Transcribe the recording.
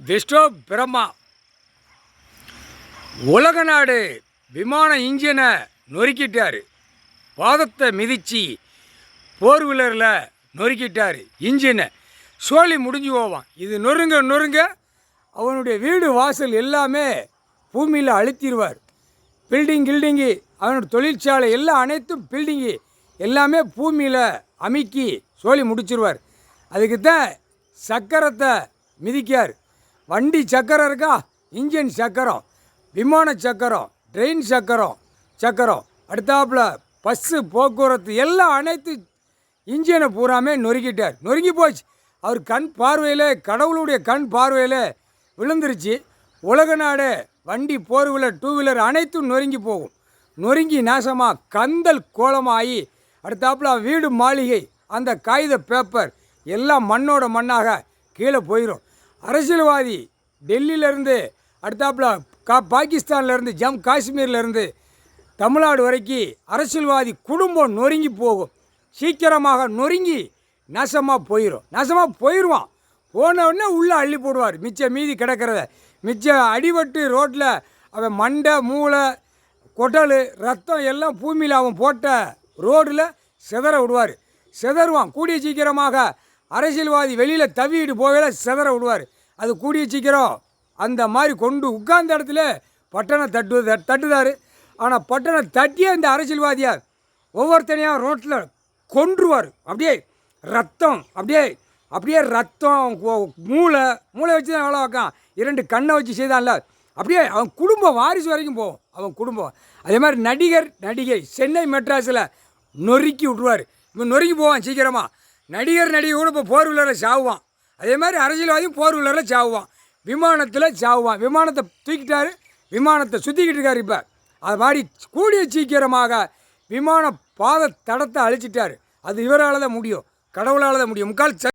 வெஸ்டோ பிரம்மா உலக நாடு விமான இன்ஜினை நொறுக்கிட்டார். பாதத்தை மிதித்து போர் வீலரில் நொறுக்கிட்டார் இன்ஜினை. சோழி முடிஞ்சு போவான். இது நொறுங்க நொறுங்க அவனுடைய வீடு வாசல் எல்லாமே பூமியில் அழுத்திடுவார். கில்டிங்கு அவனுடைய தொழிற்சாலை எல்லாம் அனைத்தும் பில்டிங்கு எல்லாமே பூமியில் அமுக்கி சோழி முடிச்சிருவார். அதுக்கு தான் சக்கரத்தை மிதிக்கார். வண்டி சக்கரம் இருக்கா, இன்ஜின் சக்கரம், விமான சக்கரம், ட்ரெயின் சக்கரம் அடுத்தாப்புல பஸ்ஸு போக்குவரத்து எல்லாம் அனைத்து இன்ஜினை பூராமே நொறுக்கிட்டார். நொறுங்கி போச்சு. அவர் கண் பார்வையில், கடவுளுடைய கண் பார்வையில் விழுந்துருச்சு. உலக நாடு வண்டி, போர் வீலர், டூ வீலர் அனைத்தும் நொறுங்கி போகும். நொறுங்கி நாசமாக கந்தல் கோலமாகி அடுத்தாப்புல வீடு, மாளிகை, அந்த காகித பேப்பர் எல்லாம் மண்ணோட மண்ணாக கீழே போயிடும். அரசியல்வாதி டெல்லியிலேருந்து அடுத்தாப்புல பாகிஸ்தான்லேருந்து காஷ்மீர்லேருந்து தமிழ்நாடு வரைக்கும் அரசியல்வாதி குடும்பம் நொறுங்கி போகும். சீக்கிரமாக நொறுங்கி நாசமாக போயிடுவான். போனவுடனே உள்ளே அள்ளி போடுவார். மீதி கிடக்கிறத அடிபட்டு ரோட்டில் அவன் மண்டை, மூளை, கொட்டல், ரத்தம் எல்லாம் பூமியில் அவன் போட்ட ரோடில் சிதற விடுவார். சிதறுவான். கூடிய சீக்கிரமாக அரசியல்வாதி வெளியில் தவிட்டு போகல சிதற விடுவார். அது கூடிய சீக்கிரம் அந்த மாதிரி கொண்டு உட்கார்ந்த இடத்துல பட்டணம் தட்டுதார். ஆனால் பட்டணம் தட்டியே இந்த அரசியல்வாதியார் ஒவ்வொருத்தனையாக ரோட்டில் கொன்றுவார். அப்படியே ரத்தம், அப்படியே ரத்தம், மூளை வச்சு தான் வேலை வைக்கான். 2 கண்ணை வச்சு செய்தான்ல, அப்படியே அவன் குடும்பம் வாரிசு வரைக்கும் போகும். அவன் குடும்பம் அதே மாதிரி நடிகை சென்னை மெட்ராஸில் நொறுக்கி விட்ருவார். இவன் நொறுக்கி போவான் சீக்கிரமாக. நடிகை கூட இப்போ போர் வீலரில் சாவுவான். அதே மாதிரி அரசியல்வாதியும் போர் வீலரில் சாவுவான். விமானத்தில் சாவுவான். விமானத்தை தூக்கிட்டார். விமானத்தை சுற்றிக்கிட்டு இருக்கார். இப்போ அது மாதிரி கூடிய சீக்கிரமாக விமான பாத தடத்தை அழிச்சிட்டார். அது இவரால் தான் முடியும், கடவுளால் தான் முடியும். முக்கால்